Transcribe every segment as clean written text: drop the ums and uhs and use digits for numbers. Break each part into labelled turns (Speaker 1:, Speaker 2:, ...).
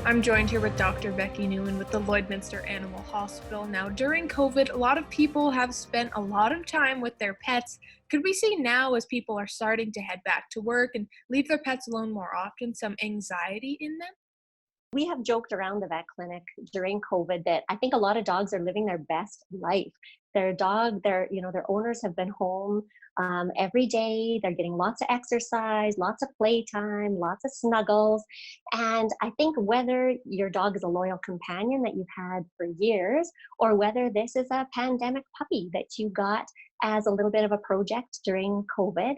Speaker 1: I'm joined here with Dr. Becky Newman with the Lloydminster Animal Hospital. Now, during COVID, a lot of people have spent a lot of time with their pets. Could we see now, as people are starting to head back to work and leave their pets alone more often, some anxiety in them?
Speaker 2: We have joked around the vet clinic during COVID that I think a lot of dogs are living their best life. Their owners have been home every day. They're getting lots of exercise, lots of playtime, lots of snuggles. And I think whether your dog is a loyal companion that you've had for years, or whether this is a pandemic puppy that you got as a little bit of a project during COVID,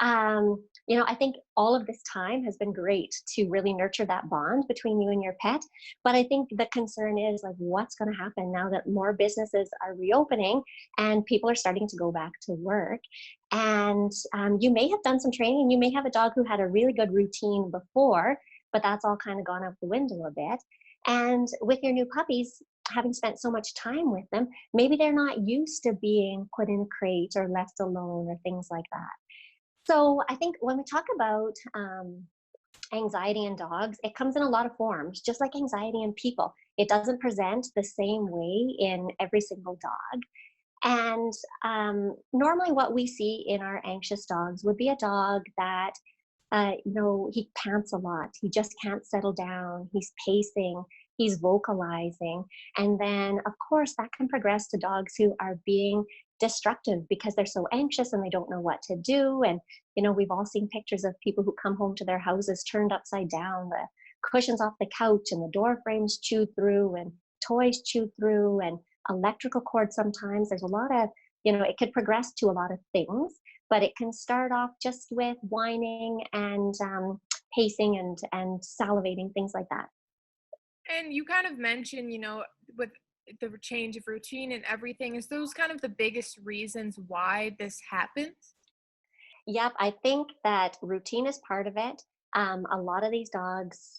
Speaker 2: I think all of this time has been great to really nurture that bond between you and your pet. But I think the concern is like, what's going to happen now that more businesses are reopening and people are starting to go back to work? And you may have done some training. You may have a dog who had a really good routine before, but that's all kind of gone out the window a bit. And with your new puppies, having spent so much time with them, maybe they're not used to being put in a crate or left alone or things like that. So I think when we talk about anxiety in dogs, it comes in a lot of forms, just like anxiety in people. It doesn't present the same way in every single dog. And normally what we see in our anxious dogs would be a dog that, he pants a lot. He just can't settle down. He's pacing. He's vocalizing. And then, of course, that can progress to dogs who are being destructive because they're so anxious and they don't know what to do. And, we've all seen pictures of people who come home to their houses turned upside down, the cushions off the couch and the door frames chewed through and toys chewed through and electrical cords sometimes. There's a lot of, it could progress to a lot of things, but it can start off just with whining and pacing and salivating, things like that.
Speaker 1: And you kind of mentioned, with the change of routine and everything, is those kind of the biggest reasons why this happens?
Speaker 2: Yep, I think that routine is part of it. A lot of these dogs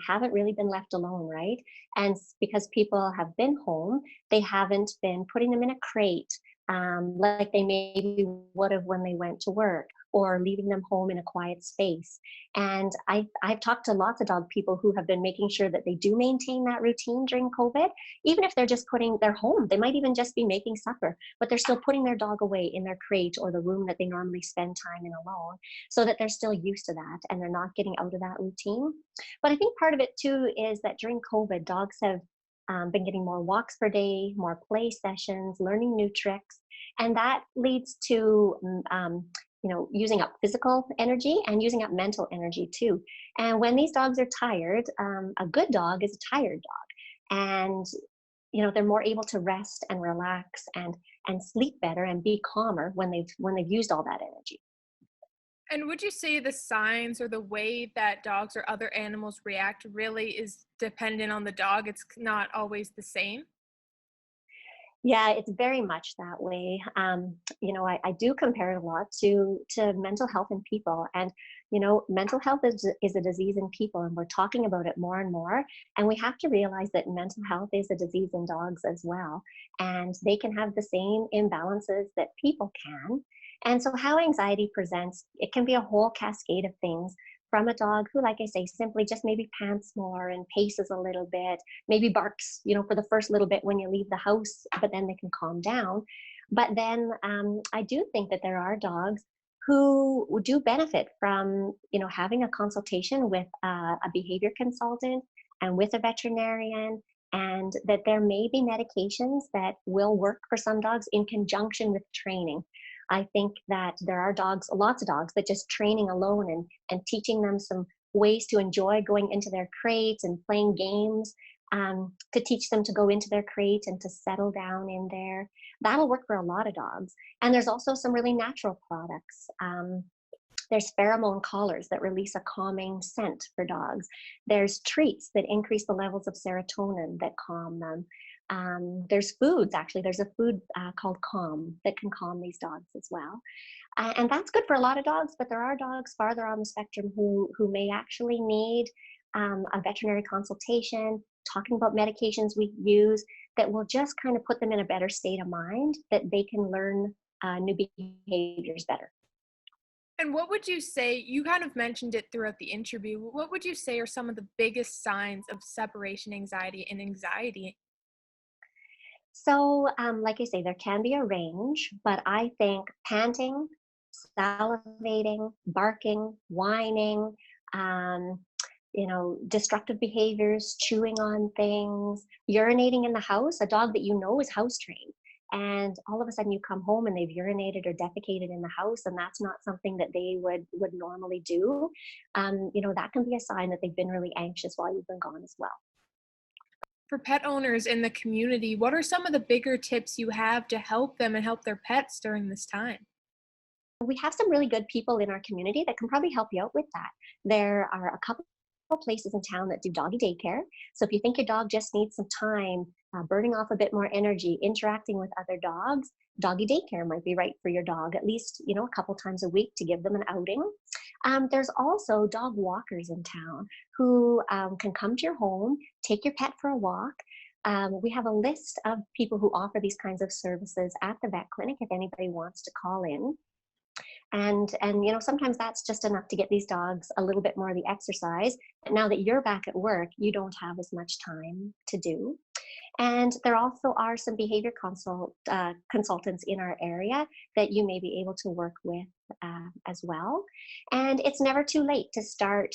Speaker 2: haven't really been left alone, right? And because people have been home, they haven't been putting them in a crate like they maybe would have when they went to work, or leaving them home in a quiet space. And I've talked to lots of dog people who have been making sure that they do maintain that routine during COVID, even if they're just putting their home. They might even just be making supper, but they're still putting their dog away in their crate or the room that they normally spend time in alone, so that they're still used to that and they're not getting out of that routine. But I think part of it too is that during COVID, dogs have been getting more walks per day, more play sessions, learning new tricks, and that leads to using up physical energy and using up mental energy too. And when these dogs are tired, a good dog is a tired dog, and they're more able to rest and relax and sleep better and be calmer when they've used all that energy.
Speaker 1: And would you say the signs or the way that dogs or other animals react really is dependent on the dog? It's not always the same?
Speaker 2: Yeah, it's very much that way. I do compare it a lot to mental health in people. And, mental health is a disease in people, and we're talking about it more and more. And we have to realize that mental health is a disease in dogs as well. And they can have the same imbalances that people can. And so how anxiety presents, it can be a whole cascade of things, from a dog who, like I say, simply just maybe pants more and paces a little bit, maybe barks, for the first little bit when you leave the house, but then they can calm down. But then I do think that there are dogs who do benefit from, having a consultation with a behavior consultant and with a veterinarian, and that there may be medications that will work for some dogs in conjunction with training. I think that there are dogs, lots of dogs, that just training alone and teaching them some ways to enjoy going into their crate and playing games, to teach them to go into their crate and to settle down in there. That'll work for a lot of dogs. And there's also some really natural products. There's pheromone collars that release a calming scent for dogs. There's treats that increase the levels of serotonin that calm them. There's foods, actually. There's a food called Calm that can calm these dogs as well. And that's good for a lot of dogs, but there are dogs farther on the spectrum who may actually need a veterinary consultation, talking about medications we use that will just kind of put them in a better state of mind, that they can learn new behaviors better.
Speaker 1: And what would you say, you kind of mentioned it throughout the interview, what would you say are some of the biggest signs of separation anxiety and anxiety?
Speaker 2: So, like I say, there can be a range, but I think panting, salivating, barking, whining, um, destructive behaviors, chewing on things, urinating in the house, a dog that you know is house trained. And all of a sudden you come home and they've urinated or defecated in the house, and that's not something that they would normally do. That can be a sign that they've been really anxious while you've been gone as well.
Speaker 1: For pet owners in the community, what are some of the bigger tips you have to help them and help their pets during this time?
Speaker 2: We have some really good people in our community that can probably help you out with that. There are a couple places in town that do doggy daycare. So if you think your dog just needs some time, burning off a bit more energy, interacting with other dogs, doggy daycare might be right for your dog, at least, a couple times a week to give them an outing. There's also dog walkers in town who can come to your home, take your pet for a walk. We have a list of people who offer these kinds of services at the vet clinic if anybody wants to call in. And sometimes that's just enough to get these dogs a little bit more of the exercise. But now that you're back at work, you don't have as much time to do. And there also are some behavior consultants in our area that you may be able to work with as well. And it's never too late to start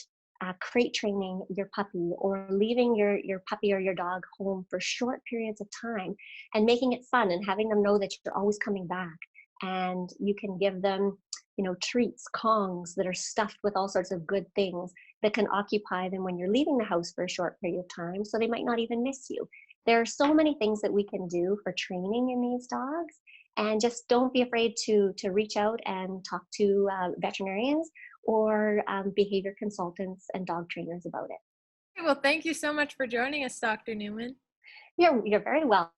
Speaker 2: crate training your puppy, or leaving your puppy or your dog home for short periods of time and making it fun and having them know that you're always coming back. And you can give them, treats, Kongs that are stuffed with all sorts of good things that can occupy them when you're leaving the house for a short period of time, so they might not even miss you. There are so many things that we can do for training in these dogs, and just don't be afraid to reach out and talk to veterinarians or behavior consultants and dog trainers about it.
Speaker 1: Well, thank you so much for joining us, Dr. Newman.
Speaker 2: You're very welcome.